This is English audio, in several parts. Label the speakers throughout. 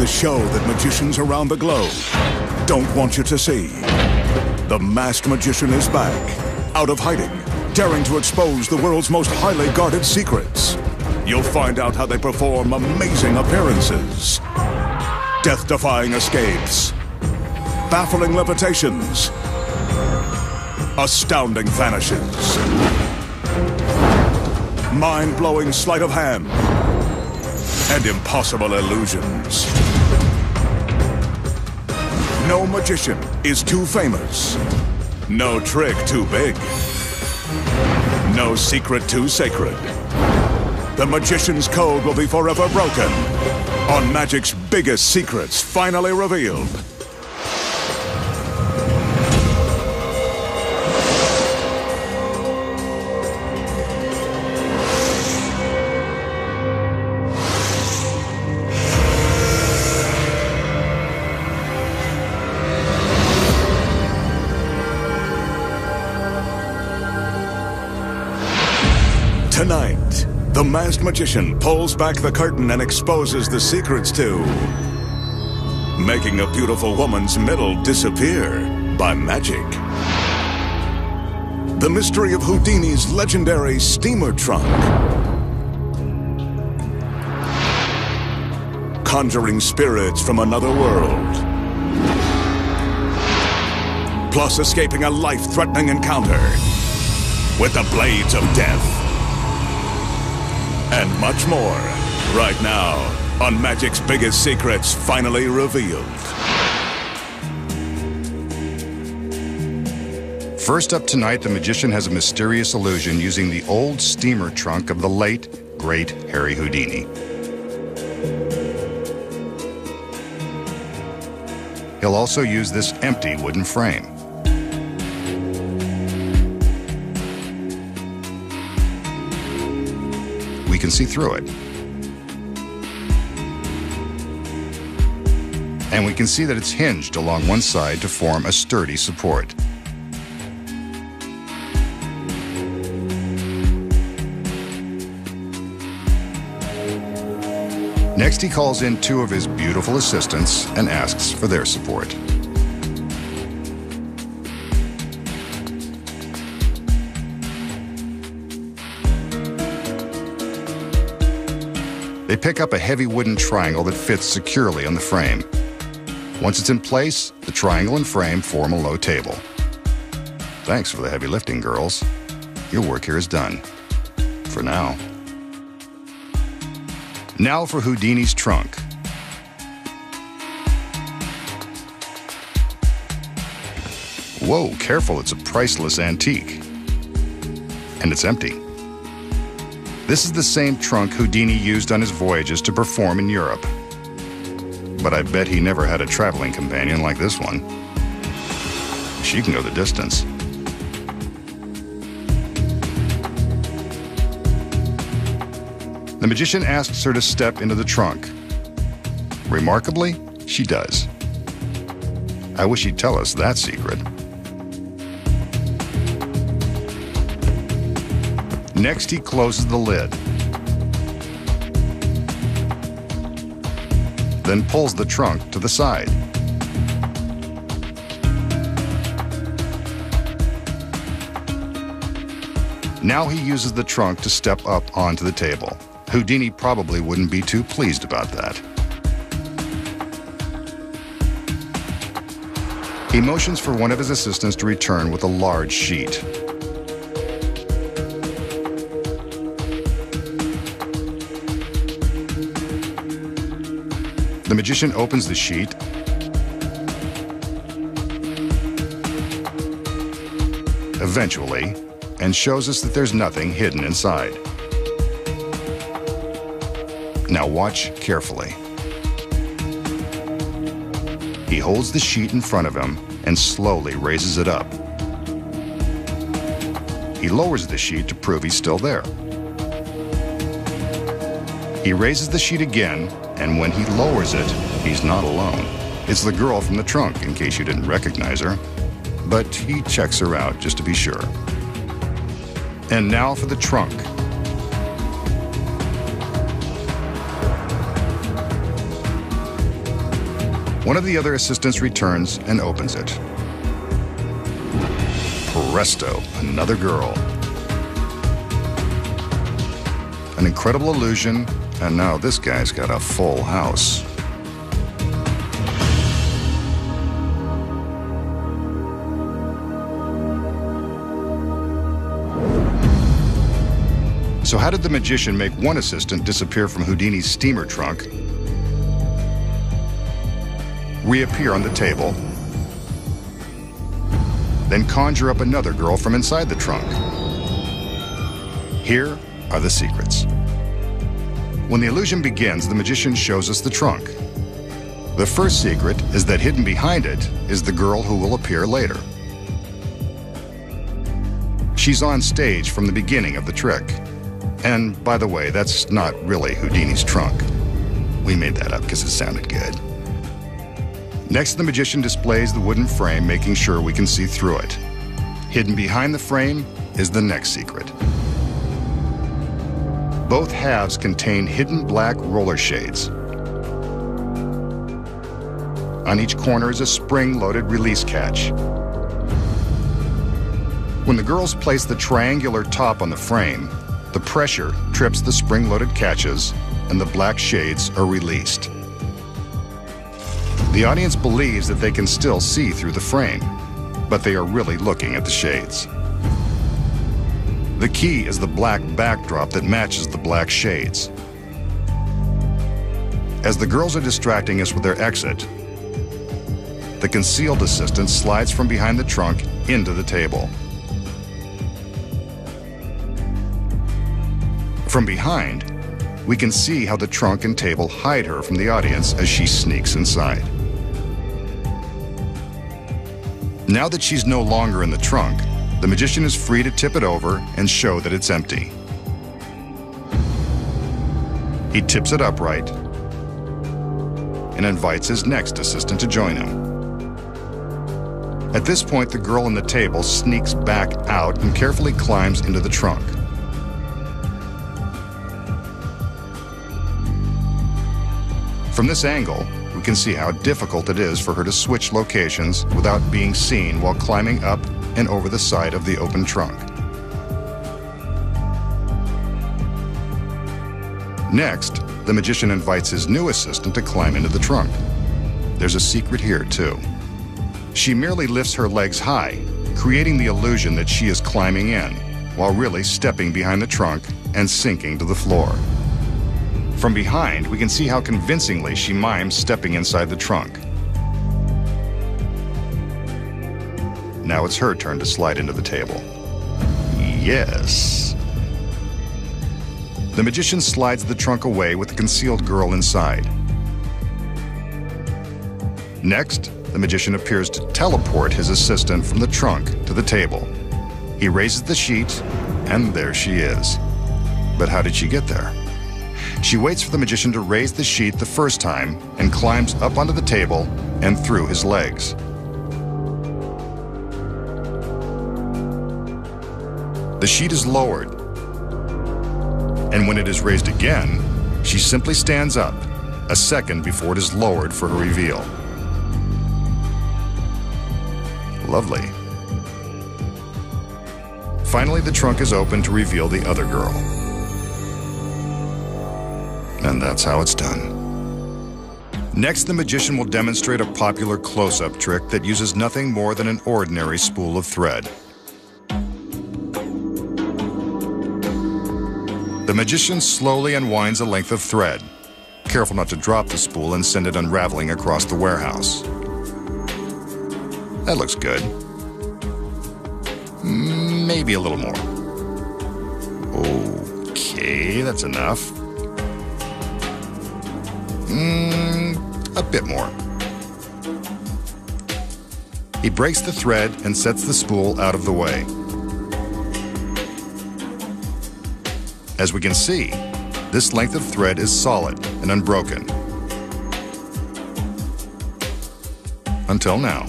Speaker 1: the show that magicians around the globe don't want you to see. The Masked Magician is back, out of hiding, daring to expose the world's most highly guarded secrets. You'll find out how they perform amazing appearances, death-defying escapes, baffling levitations, astounding vanishes, mind-blowing sleight of hand, and impossible illusions. No magician is too famous. No trick too big. No secret too sacred. The magician's code will be forever broken on magic's biggest secrets finally revealed. Tonight, the Masked Magician pulls back the curtain and exposes the secrets to making a beautiful woman's middle disappear by magic, the mystery of Houdini's legendary steamer trunk, conjuring spirits from another world, plus escaping a life-threatening encounter with the blades of death. And much more, right now, on Magic's biggest secrets finally revealed.
Speaker 2: First up tonight, the magician has a mysterious illusion using the old steamer trunk of the late, great Harry Houdini. He'll also use this empty wooden frame. We can see through it. And we can see that it's hinged along one side to form a sturdy support. Next, he calls in two of his beautiful assistants and asks for their support. They pick up a heavy wooden triangle that fits securely on the frame. Once it's in place, the triangle and frame form a low table. Thanks for the heavy lifting, girls. Your work here is done. For now. Now for Houdini's trunk. Whoa, careful, it's a priceless antique. And it's empty. This is the same trunk Houdini used on his voyages to perform in Europe. But I bet he never had a traveling companion like this one. She can go the distance. The magician asks her to step into the trunk. Remarkably, she does. I wish he'd tell us that secret. Next, he closes the lid, then pulls the trunk to the side. Now he uses the trunk to step up onto the table. Houdini probably wouldn't be too pleased about that. He motions for one of his assistants to return with a large sheet. The magician opens the sheet eventually and shows us that there's nothing hidden inside. Now watch carefully. He holds the sheet in front of him and slowly raises it up. He lowers the sheet to prove he's still there. He raises the sheet again, and when he lowers it, he's not alone. It's the girl from the trunk, in case you didn't recognize her. But he checks her out just to be sure. And now for the trunk. One of the other assistants returns and opens it. Presto, another girl. An incredible illusion, and now this guy's got a full house. So how did the magician make one assistant disappear from Houdini's steamer trunk, reappear on the table, then conjure up another girl from inside the trunk? Here are the secrets. When the illusion begins, the magician shows us the trunk. The first secret is that hidden behind it is the girl who will appear later. She's on stage from the beginning of the trick. And by the way, that's not really Houdini's trunk. We made that up because it sounded good. Next, the magician displays the wooden frame, making sure we can see through it. Hidden behind the frame is the next secret. Both halves contain hidden black roller shades. On each corner is a spring-loaded release catch. When the girls place the triangular top on the frame, the pressure trips the spring-loaded catches and the black shades are released. The audience believes that they can still see through the frame, but they are really looking at the shades. The key is the black backdrop that matches the black shades. As the girls are distracting us with their exit, the concealed assistant slides from behind the trunk into the table. From behind, we can see how the trunk and table hide her from the audience as she sneaks inside. Now that she's no longer in the trunk, the magician is free to tip it over and show that it's empty. He tips it upright and invites his next assistant to join him. At this point, the girl on the table sneaks back out and carefully climbs into the trunk. From this angle, we can see how difficult it is for her to switch locations without being seen while climbing up and over the side of the open trunk. Next, the magician invites his new assistant to climb into the trunk. There's a secret here, too. She merely lifts her legs high, creating the illusion that she is climbing in, while really stepping behind the trunk and sinking to the floor. From behind, we can see how convincingly she mimes stepping inside the trunk. Now it's her turn to slide into the table. Yes. The magician slides the trunk away with the concealed girl inside. Next, the magician appears to teleport his assistant from the trunk to the table. He raises the sheet, and there she is. But how did she get there? She waits for the magician to raise the sheet the first time and climbs up onto the table and through his legs. The sheet is lowered, and when it is raised again, she simply stands up, a second before it is lowered for her reveal. Lovely. Finally, the trunk is opened to reveal the other girl. And that's how it's done. Next, the magician will demonstrate a popular close-up trick that uses nothing more than an ordinary spool of thread. The magician slowly unwinds a length of thread, careful not to drop the spool and send it unraveling across the warehouse. That looks good. Maybe a little more. Okay, that's enough. A bit more. He breaks the thread and sets the spool out of the way. As we can see, this length of thread is solid and unbroken. Until now.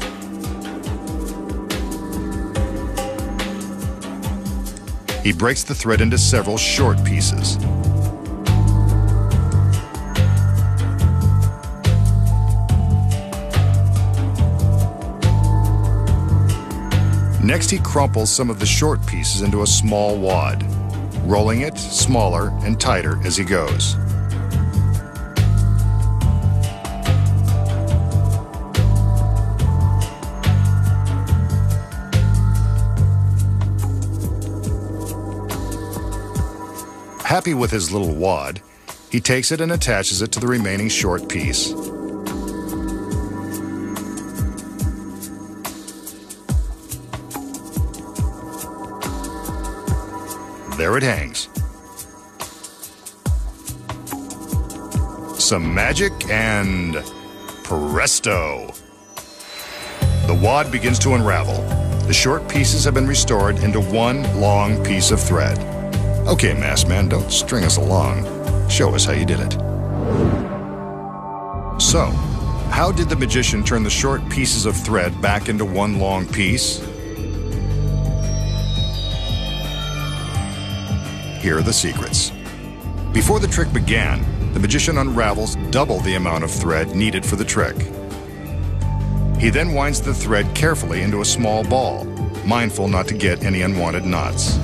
Speaker 2: He breaks the thread into several short pieces. Next, he crumples some of the short pieces into a small wad, rolling it smaller and tighter as he goes. Happy with his little wad, he takes it and attaches it to the remaining short piece. There it hangs. Some magic and presto! The wad begins to unravel. The short pieces have been restored into one long piece of thread. Okay, Masked Man, don't string us along. Show us how you did it. So, how did the magician turn the short pieces of thread back into one long piece? Here are the secrets. Before the trick began, the magician unravels double the amount of thread needed for the trick. He then winds the thread carefully into a small ball, mindful not to get any unwanted knots.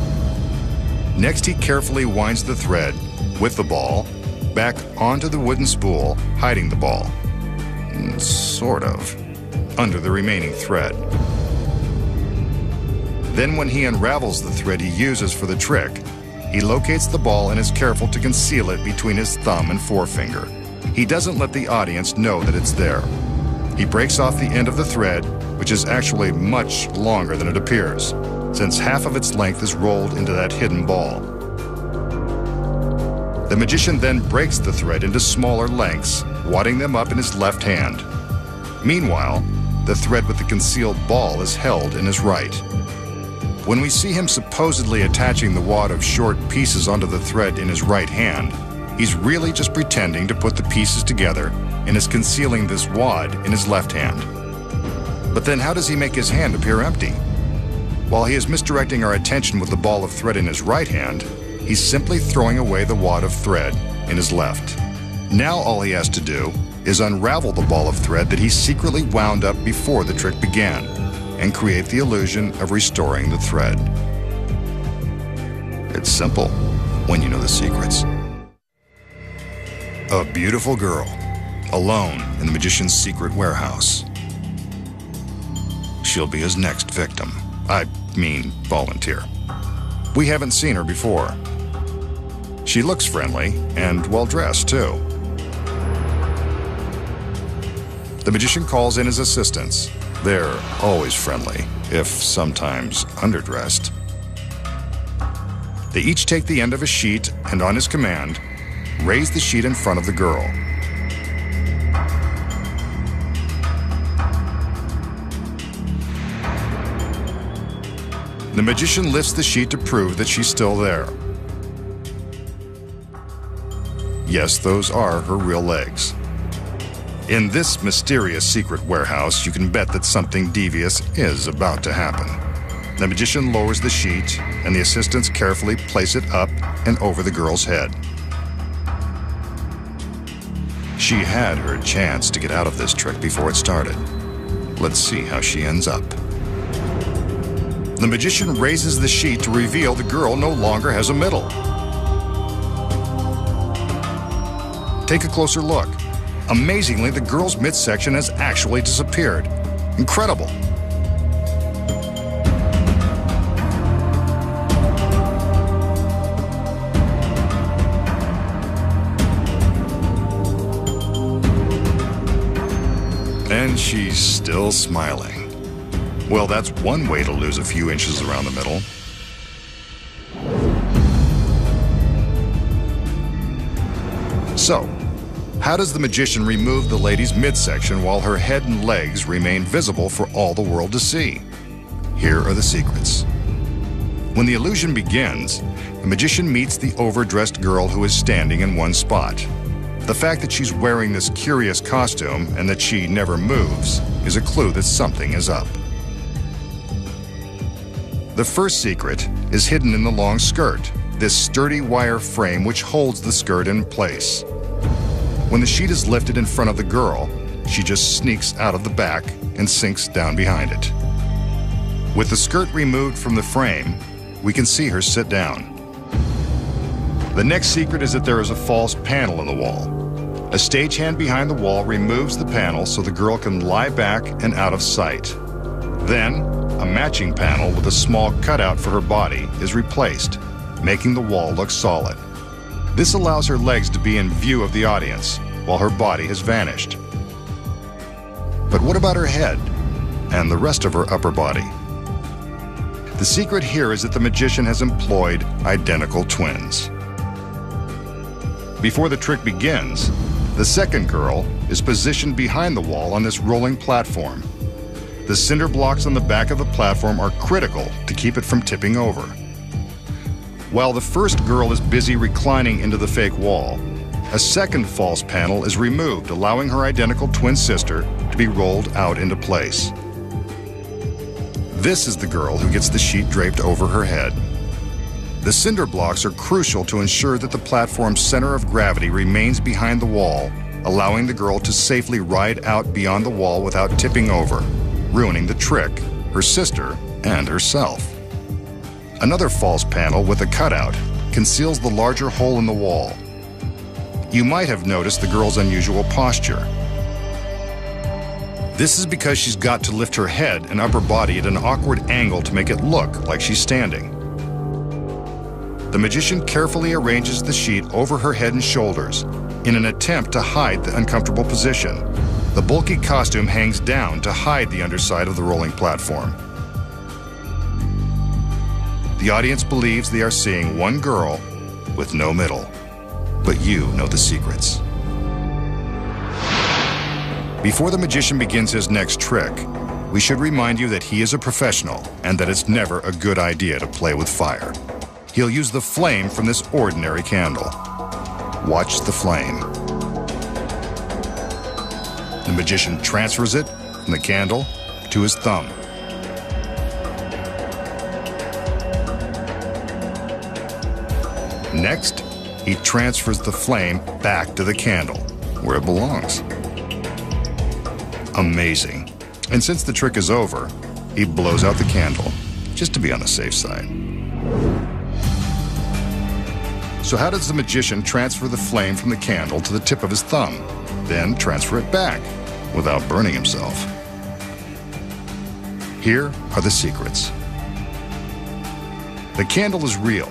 Speaker 2: Next, he carefully winds the thread with the ball back onto the wooden spool, hiding the ball, sort of, under the remaining thread. Then when he unravels the thread he uses for the trick, he locates the ball and is careful to conceal it between his thumb and forefinger. He doesn't let the audience know that it's there. He breaks off the end of the thread, which is actually much longer than it appears, since half of its length is rolled into that hidden ball. The magician then breaks the thread into smaller lengths, wadding them up in his left hand. Meanwhile, the thread with the concealed ball is held in his right. When we see him supposedly attaching the wad of short pieces onto the thread in his right hand, he's really just pretending to put the pieces together and is concealing this wad in his left hand. But then how does he make his hand appear empty? While he is misdirecting our attention with the ball of thread in his right hand, he's simply throwing away the wad of thread in his left. Now all he has to do is unravel the ball of thread that he secretly wound up before the trick began, and create the illusion of restoring the thread. It's simple when you know the secrets. A beautiful girl, alone in the magician's secret warehouse. She'll be his next victim. I mean, volunteer. We haven't seen her before. She looks friendly and well-dressed, too. The magician calls in his assistants. They're always friendly, if sometimes underdressed. They each take the end of a sheet and, on his command, raise the sheet in front of the girl. The magician lifts the sheet to prove that she's still there. Yes, those are her real legs. In this mysterious secret warehouse, you can bet that something devious is about to happen. The magician lowers the sheet, and the assistants carefully place it up and over the girl's head. She had her chance to get out of this trick before it started. Let's see how she ends up. The magician raises the sheet to reveal the girl no longer has a middle. Take a closer look. Amazingly, the girl's midsection has actually disappeared. Incredible. And she's still smiling. Well, that's one way to lose a few inches around the middle. So, how does the magician remove the lady's midsection while her head and legs remain visible for all the world to see? Here are the secrets. When the illusion begins, the magician meets the overdressed girl who is standing in one spot. The fact that she's wearing this curious costume and that she never moves is a clue that something is up. The first secret is hidden in the long skirt, this sturdy wire frame which holds the skirt in place. When the sheet is lifted in front of the girl, she just sneaks out of the back and sinks down behind it. With the skirt removed from the frame, we can see her sit down. The next secret is that there is a false panel in the wall. A stagehand behind the wall removes the panel so the girl can lie back and out of sight. Then, a matching panel with a small cutout for her body is replaced, making the wall look solid. This allows her legs to be in view of the audience, while her body has vanished. But what about her head and the rest of her upper body? The secret here is that the magician has employed identical twins. Before the trick begins, the second girl is positioned behind the wall on this rolling platform. The cinder blocks on the back of the platform are critical to keep it from tipping over. While the first girl is busy reclining into the fake wall, a second false panel is removed, allowing her identical twin sister to be rolled out into place. This is the girl who gets the sheet draped over her head. The cinder blocks are crucial to ensure that the platform's center of gravity remains behind the wall, allowing the girl to safely ride out beyond the wall without tipping over, ruining the trick, her sister, and herself. Another false panel with a cutout conceals the larger hole in the wall. You might have noticed the girl's unusual posture. This is because she's got to lift her head and upper body at an awkward angle to make it look like she's standing. The magician carefully arranges the sheet over her head and shoulders in an attempt to hide the uncomfortable position. The bulky costume hangs down to hide the underside of the rolling platform. The audience believes they are seeing one girl with no middle, but you know the secrets. Before the magician begins his next trick, we should remind you that he is a professional and that it's never a good idea to play with fire. He'll use the flame from this ordinary candle. Watch the flame. The magician transfers it from the candle to his thumb. Next, he transfers the flame back to the candle, where it belongs. Amazing. And since the trick is over, he blows out the candle, just to be on the safe side. So how does the magician transfer the flame from the candle to the tip of his thumb, then transfer it back without burning himself? Here are the secrets. The candle is real,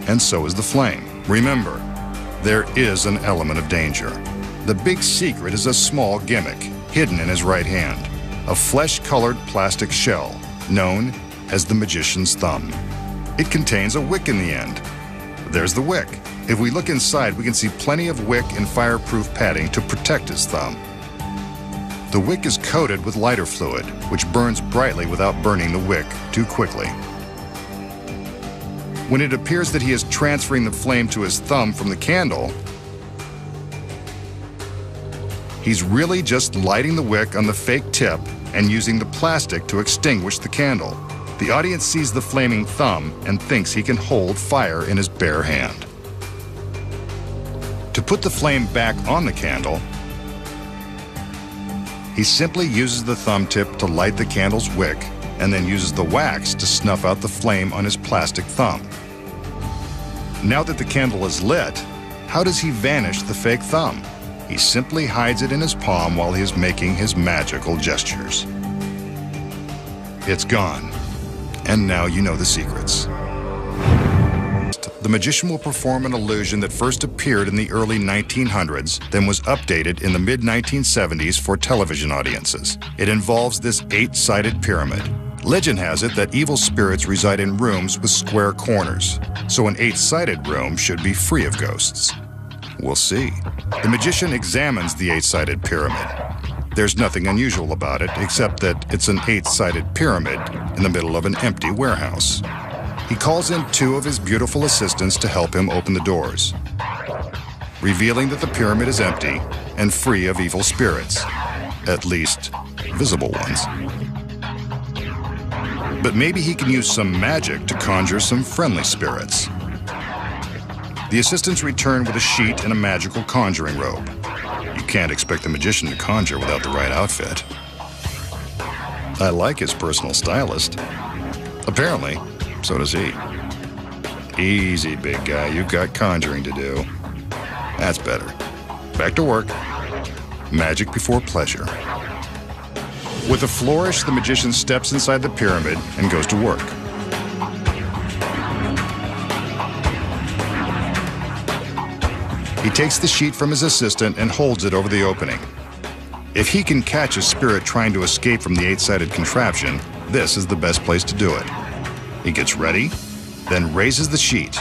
Speaker 2: and so is the flame. Remember, there is an element of danger. The big secret is a small gimmick hidden in his right hand, a flesh-colored plastic shell known as the magician's thumb. It contains a wick in the end. There's the wick. If we look inside, we can see plenty of wick and fireproof padding to protect his thumb. The wick is coated with lighter fluid, which burns brightly without burning the wick too quickly. When it appears that he is transferring the flame to his thumb from the candle, he's really just lighting the wick on the fake tip and using the plastic to extinguish the candle. The audience sees the flaming thumb and thinks he can hold fire in his bare hand. To put the flame back on the candle, he simply uses the thumb tip to light the candle's wick and then uses the wax to snuff out the flame on his plastic thumb. Now that the candle is lit, how does he vanish the fake thumb? He simply hides it in his palm while he is making his magical gestures. It's gone. And now you know the secrets. The magician will perform an illusion that first appeared in the early 1900s, then was updated in the mid-1970s for television audiences. It involves this 8-sided pyramid. Legend has it that evil spirits reside in rooms with square corners, so an 8-sided room should be free of ghosts. We'll see. The magician examines the 8-sided pyramid. There's nothing unusual about it, except that it's an 8-sided pyramid in the middle of an empty warehouse. He calls in 2 of his beautiful assistants to help him open the doors, revealing that the pyramid is empty and free of evil spirits, at least visible ones. But maybe he can use some magic to conjure some friendly spirits. The assistants return with a sheet and a magical conjuring robe. You can't expect the magician to conjure without the right outfit. I like his personal stylist. Apparently, so does he. Easy, big guy. You've got conjuring to do. That's better. Back to work. Magic before pleasure. With a flourish, the magician steps inside the pyramid and goes to work. He takes the sheet from his assistant and holds it over the opening. If he can catch a spirit trying to escape from the 8-sided contraption, this is the best place to do it. He gets ready, then raises the sheet.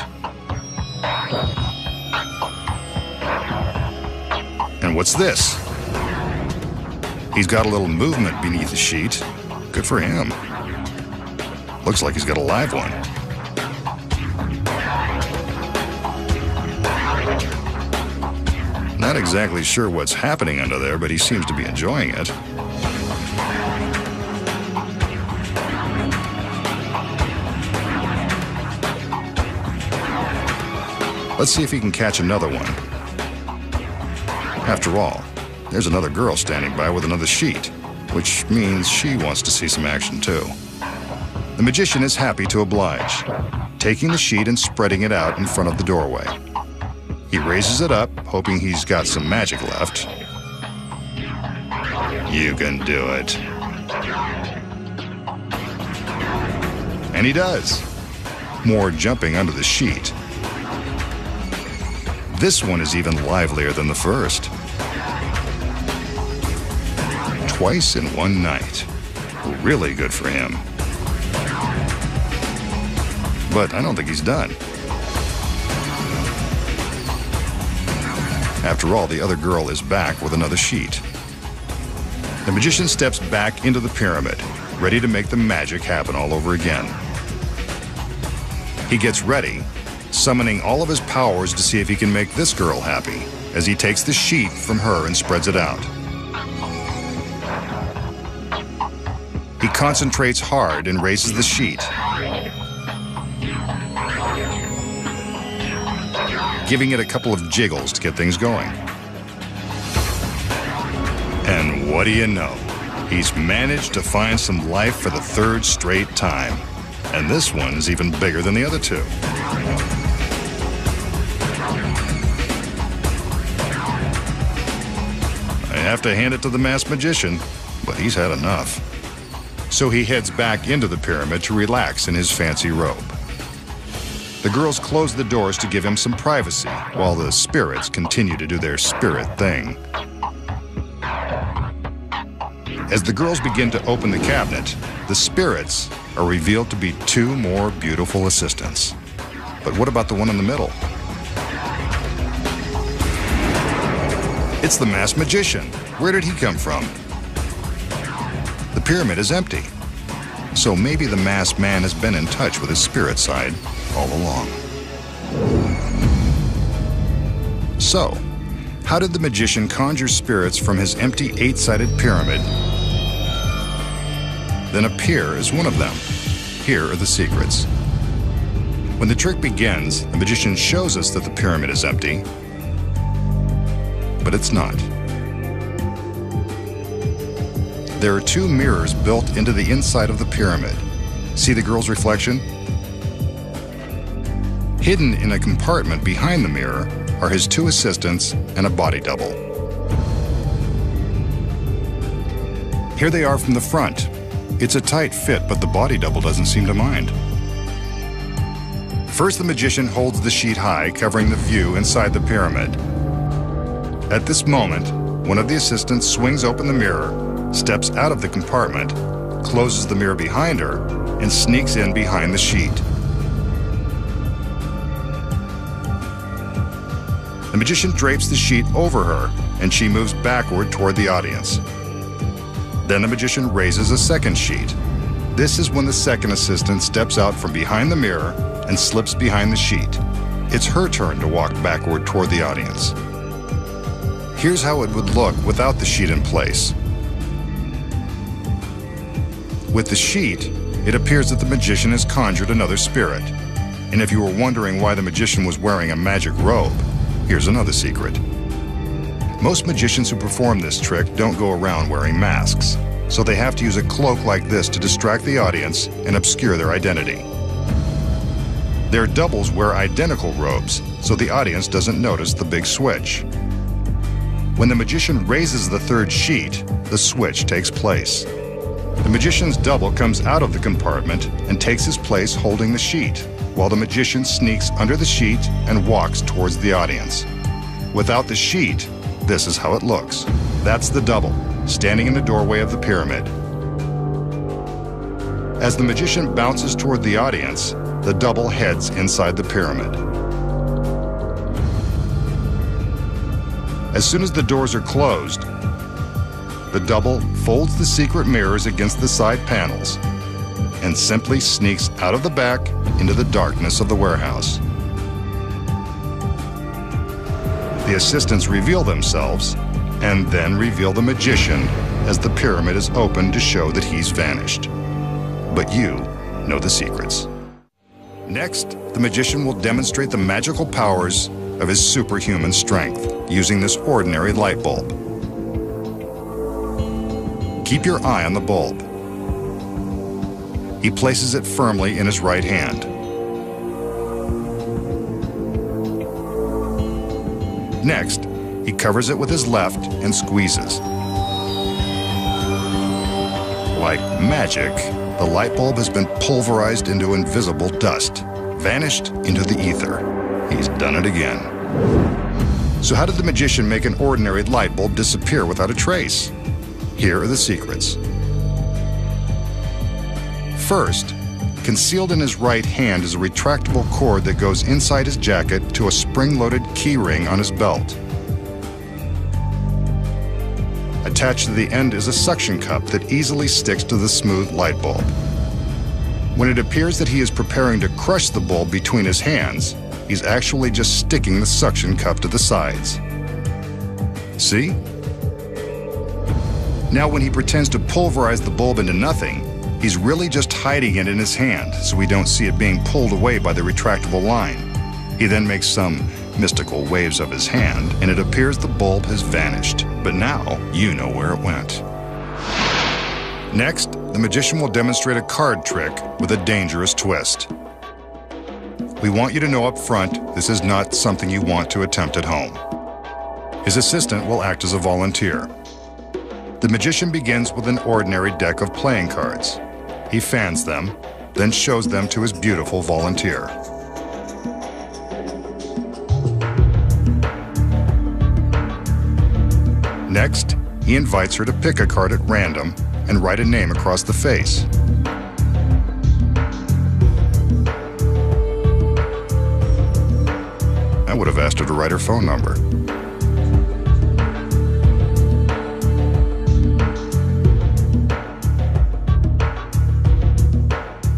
Speaker 2: And what's this? He's got a little movement beneath the sheet. Good for him. Looks like he's got a live one. Not exactly sure what's happening under there, but he seems to be enjoying it. Let's see if he can catch another one. After all, there's another girl standing by with another sheet, which means she wants to see some action too. The magician is happy to oblige, taking the sheet and spreading it out in front of the doorway. He raises it up, hoping he's got some magic left. You can do it. And he does. More jumping under the sheet. This one is even livelier than the first. Twice in one night. Really good for him. But I don't think he's done. After all, the other girl is back with another sheet. The magician steps back into the pyramid, ready to make the magic happen all over again. He gets ready, summoning all of his powers to see if he can make this girl happy, as he takes the sheet from her and spreads it out. He concentrates hard and raises the sheet, giving it a couple of jiggles to get things going. And what do you know? He's managed to find some life for the third straight time. And this one's even bigger than the other two. I have to hand it to the masked magician, but he's had enough. So he heads back into the pyramid to relax in his fancy robe. The girls close the doors to give him some privacy, while the spirits continue to do their spirit thing. As the girls begin to open the cabinet, the spirits are revealed to be two more beautiful assistants. But what about the one in the middle? It's the masked magician. Where did he come from? The pyramid is empty. So maybe the masked man has been in touch with his spirit side all along. So, how did the magician conjure spirits from his empty 8-sided pyramid, then appear as one of them? Here are the secrets. When the trick begins, the magician shows us that the pyramid is empty, but it's not. There are two mirrors built into the inside of the pyramid. See the girl's reflection? Hidden in a compartment behind the mirror are his two assistants and a body double. Here they are from the front. It's a tight fit, but the body double doesn't seem to mind. First, the magician holds the sheet high, covering the view inside the pyramid. At this moment, one of the assistants swings open the mirror, steps out of the compartment, closes the mirror behind her, and sneaks in behind the sheet. The magician drapes the sheet over her, and she moves backward toward the audience. Then the magician raises a second sheet. This is when the second assistant steps out from behind the mirror and slips behind the sheet. It's her turn to walk backward toward the audience. Here's how it would look without the sheet in place. With the sheet, it appears that the magician has conjured another spirit. And if you were wondering why the magician was wearing a magic robe, here's another secret. Most magicians who perform this trick don't go around wearing masks. so they have to use a cloak like this to distract the audience and obscure their identity. Their doubles wear identical robes, so the audience doesn't notice the big switch. When the magician raises the third sheet, the switch takes place. The magician's double comes out of the compartment and takes his place holding the sheet, while the magician sneaks under the sheet and walks towards the audience. Without the sheet, this is how it looks. That's the double, standing in the doorway of the pyramid. As the magician bounces toward the audience, the double heads inside the pyramid. As soon as the doors are closed, the double folds the secret mirrors against the side panels and simply sneaks out of the back into the darkness of the warehouse. The assistants reveal themselves and then reveal the magician as the pyramid is opened to show that he's vanished. But you know the secrets. Next, the magician will demonstrate the magical powers of his superhuman strength using this ordinary light bulb. Keep your eye on the bulb. He places it firmly in his right hand. Next, he covers it with his left and squeezes. Like magic, the light bulb has been pulverized into invisible dust, vanished into the ether. He's done it again. So how did the magician make an ordinary light bulb disappear without a trace? Here are the secrets. First, concealed in his right hand is a retractable cord that goes inside his jacket to a spring-loaded key ring on his belt. Attached to the end is a suction cup that easily sticks to the smooth light bulb. When it appears that he is preparing to crush the bulb between his hands, he's actually just sticking the suction cup to the sides. See? Now when he pretends to pulverize the bulb into nothing, he's really just hiding it in his hand so we don't see it being pulled away by the retractable line. He then makes some mystical waves of his hand, and it appears the bulb has vanished. But now you know where it went. Next, the magician will demonstrate a card trick with a dangerous twist. We want you to know up front, this is not something you want to attempt at home. His assistant will act as a volunteer. The magician begins with an ordinary deck of playing cards. He fans them, then shows them to his beautiful volunteer. Next, he invites her to pick a card at random and write a name across the face. I would have asked her to write her phone number.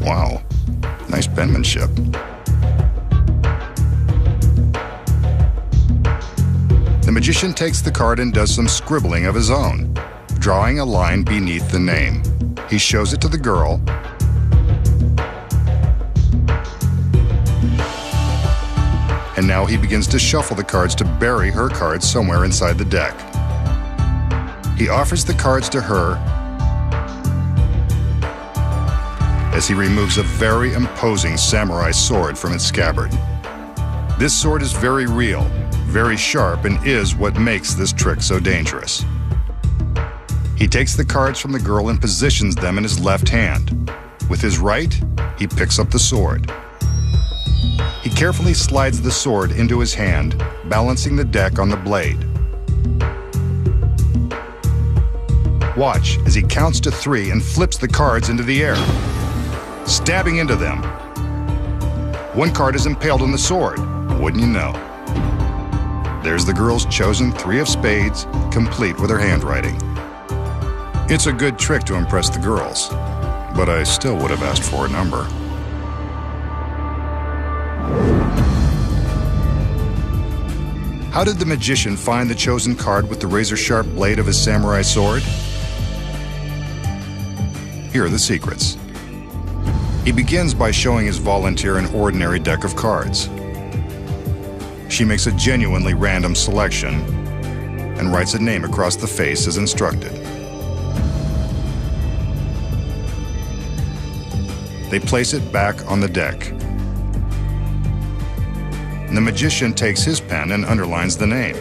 Speaker 2: Wow, nice penmanship. The magician takes the card and does some scribbling of his own, drawing a line beneath the name. He shows it to the girl, and now he begins to shuffle the cards to bury her cards somewhere inside the deck. He offers the cards to her as he removes a very imposing samurai sword from its scabbard. This sword is very real, very sharp, and is what makes this trick so dangerous. He takes the cards from the girl and positions them in his left hand. With his right, he picks up the sword. He carefully slides the sword into his hand, balancing the deck on the blade. Watch as he counts to 3 and flips the cards into the air, stabbing into them. One card is impaled on the sword, wouldn't you know? There's the girl's chosen 3 of spades, complete with her handwriting. It's a good trick to impress the girls, but I still would have asked for a number. How did the magician find the chosen card with the razor-sharp blade of his samurai sword? Here are the secrets. He begins by showing his volunteer an ordinary deck of cards. She makes a genuinely random selection and writes a name across the face as instructed. they place it back on the deck. And the magician takes his pen and underlines the name.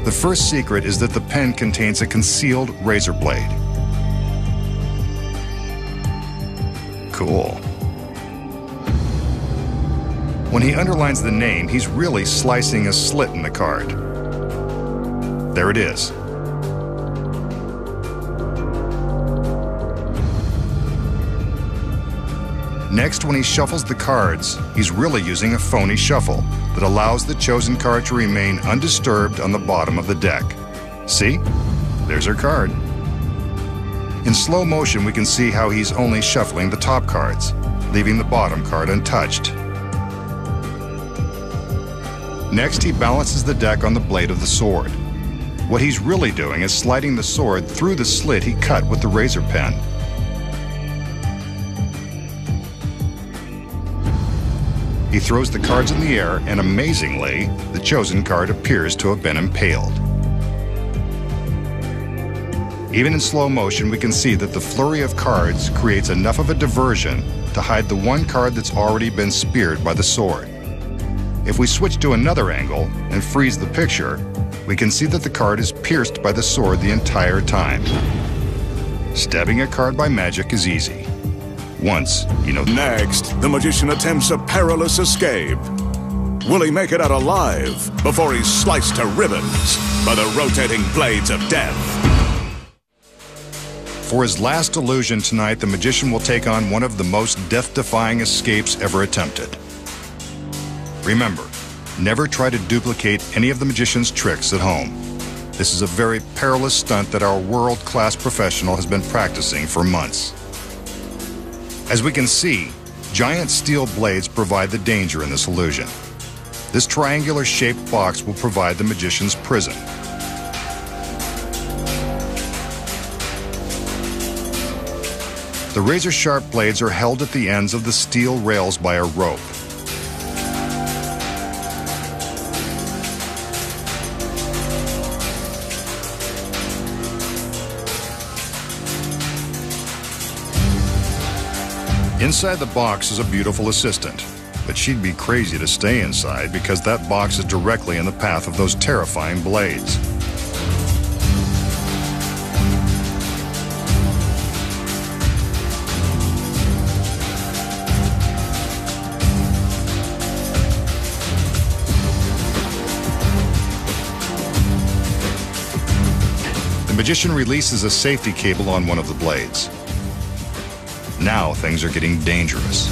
Speaker 2: The first secret is that the pen contains a concealed razor blade. Cool. When he underlines the name, he's really slicing a slit in the card. There it is. Next, when he shuffles the cards, he's really using a phony shuffle that allows the chosen card to remain undisturbed on the bottom of the deck. See? There's her card. In slow motion, we can see how he's only shuffling the top cards, leaving the bottom card untouched. Next, he balances the deck on the blade of the sword. What he's really doing is sliding the sword through the slit he cut with the razor pen. He throws the cards in the air, and amazingly, the chosen card appears to have been impaled. Even in slow motion, we can see that the flurry of cards creates enough of a diversion to hide the one card that's already been speared by the sword. If we switch to another angle and freeze the picture, we can see that the card is pierced by the sword the entire time. Stabbing a card by magic is easy. Once, you know.
Speaker 1: Next, the magician attempts a perilous escape. Will he make it out alive before he's sliced to ribbons by the rotating blades of death?
Speaker 2: For his last illusion tonight, the magician will take on one of the most death-defying escapes ever attempted. Remember, never try to duplicate any of the magician's tricks at home. This is a very perilous stunt that our world-class professional has been practicing for months. As we can see, giant steel blades provide the danger in this illusion. This triangular-shaped box will provide the magician's prison. The razor-sharp blades are held at the ends of the steel rails by a rope. Inside the box is a beautiful assistant, but she'd be crazy to stay inside because that box is directly in the path of those terrifying blades. The magician releases a safety cable on one of the blades. Now things are getting dangerous.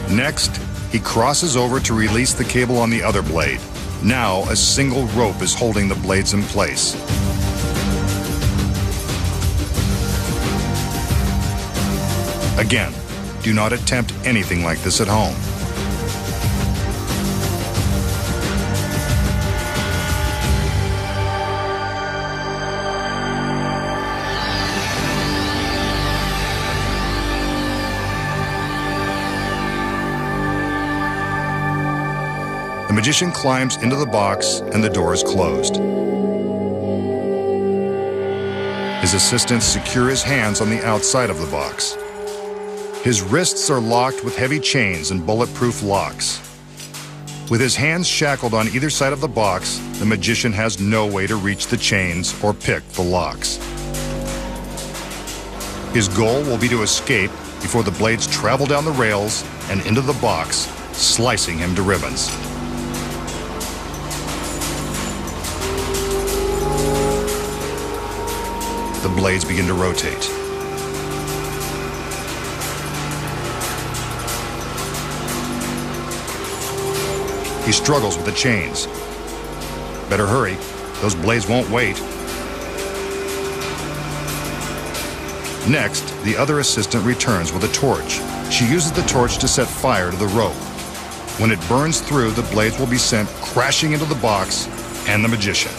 Speaker 2: Next, he crosses over to release the cable on the other blade. Now a single rope is holding the blades in place. Again, do not attempt anything like this at home. The magician climbs into the box and the door is closed. His assistants secure his hands on the outside of the box. His wrists are locked with heavy chains and bulletproof locks. With his hands shackled on either side of the box, the magician has no way to reach the chains or pick the locks. His goal will be to escape before the blades travel down the rails and into the box, slicing him to ribbons. The blades begin to rotate. He struggles with the chains. Better hurry, those blades won't wait. Next, the other assistant returns with a torch. She uses the torch to set fire to the rope. When it burns through, the blades will be sent crashing into the box and the magician.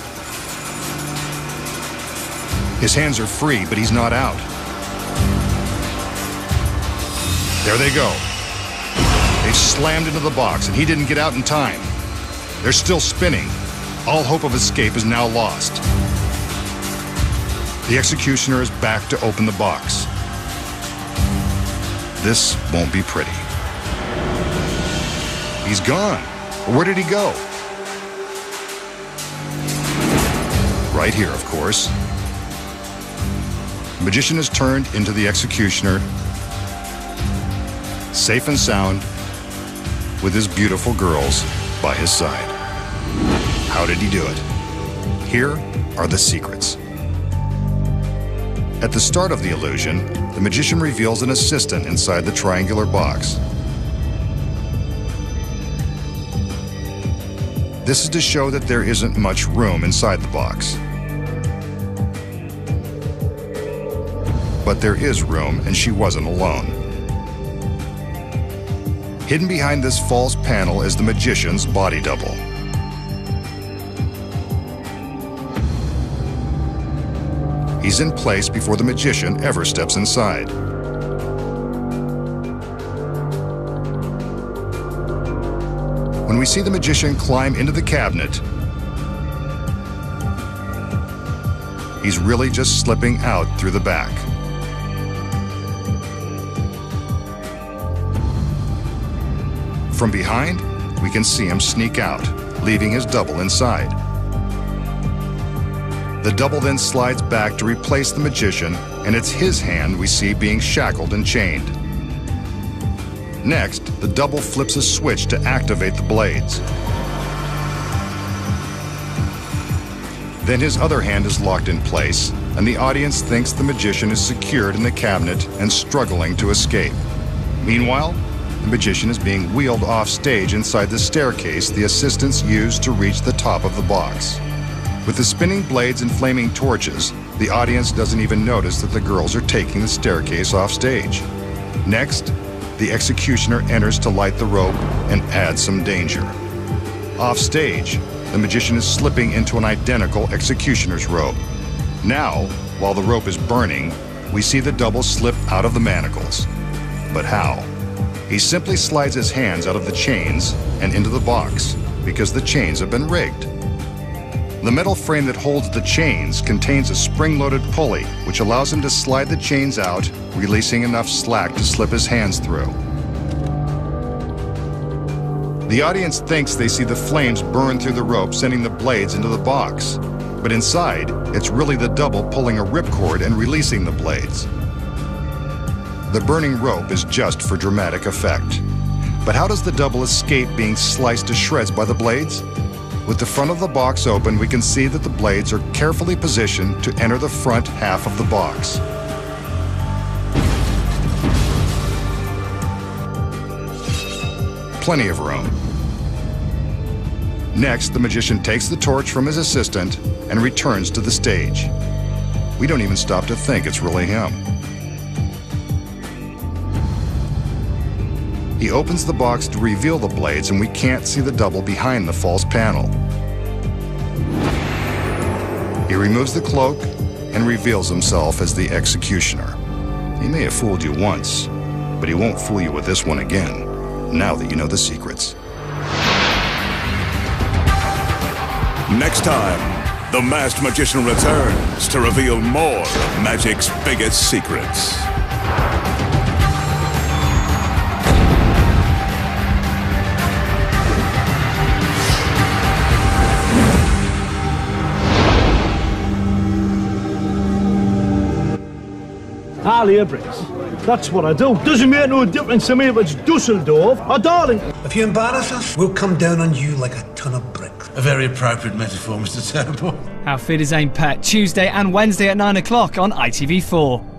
Speaker 2: His hands are free, but he's not out. There they go. They slammed into the box, and he didn't get out in time. They're still spinning. All hope of escape is now lost. The executioner is back to open the box. This won't be pretty. He's gone. Where did he go? Right here, of course. The magician is turned into the executioner, safe and sound, with his beautiful girls by his side. How did he do it? Here are the secrets. At the start of the illusion, the magician reveals an assistant inside the triangular box. This is to show that there isn't much room inside the box. But there is room, and she wasn't alone. Hidden behind this false panel is the magician's body double. He's in place before the magician ever steps inside. When we see the magician climb into the cabinet, he's really just slipping out through the back. From behind, we can see him sneak out, leaving his double inside. The double then slides back to replace the magician, and it's his hand we see being shackled and chained. Next, the double flips a switch to activate the blades. Then his other hand is locked in place, and the audience thinks the magician is secured in the cabinet and struggling to escape. Meanwhile, the magician is being wheeled off stage inside the staircase the assistants used to reach the top of the box. With the spinning blades and flaming torches, the audience doesn't even notice that the girls are taking the staircase off stage. Next, the executioner enters to light the rope and add some danger. Off stage, the magician is slipping into an identical executioner's robe. Now, while the rope is burning, we see the double slip out of the manacles. But how? He simply slides his hands out of the chains and into the box because the chains have been rigged. The metal frame that holds the chains contains a spring-loaded pulley, which allows him to slide the chains out, releasing enough slack to slip his hands through. The audience thinks they see the flames burn through the rope, sending the blades into the box. But inside, it's really the double pulling a ripcord and releasing the blades. The burning rope is just for dramatic effect. But how does the double escape being sliced to shreds by the blades? With the front of the box open, we can see that the blades are carefully positioned to enter the front half of the box. Plenty of room. Next, the magician takes the torch from his assistant and returns to the stage. We don't even stop to think it's really him. He opens the box to reveal the blades, and we can't see the double behind the false panel. He removes the cloak and reveals himself as the executioner. He may have fooled you once, but he won't fool you with this one again, now that you know the secrets.
Speaker 1: Next time, the masked magician returns to reveal more of magic's biggest secrets.
Speaker 3: Harley Bricks. That's what I do. Doesn't make no difference to me if it's Dusseldorf or Darlington.
Speaker 4: If you embarrass us, we'll come down on you like a ton of bricks.
Speaker 5: A very appropriate metaphor, Mr. Turnbull.
Speaker 6: Our Feed is Aimed Pet, Tuesday and Wednesday at 9 o'clock on ITV4.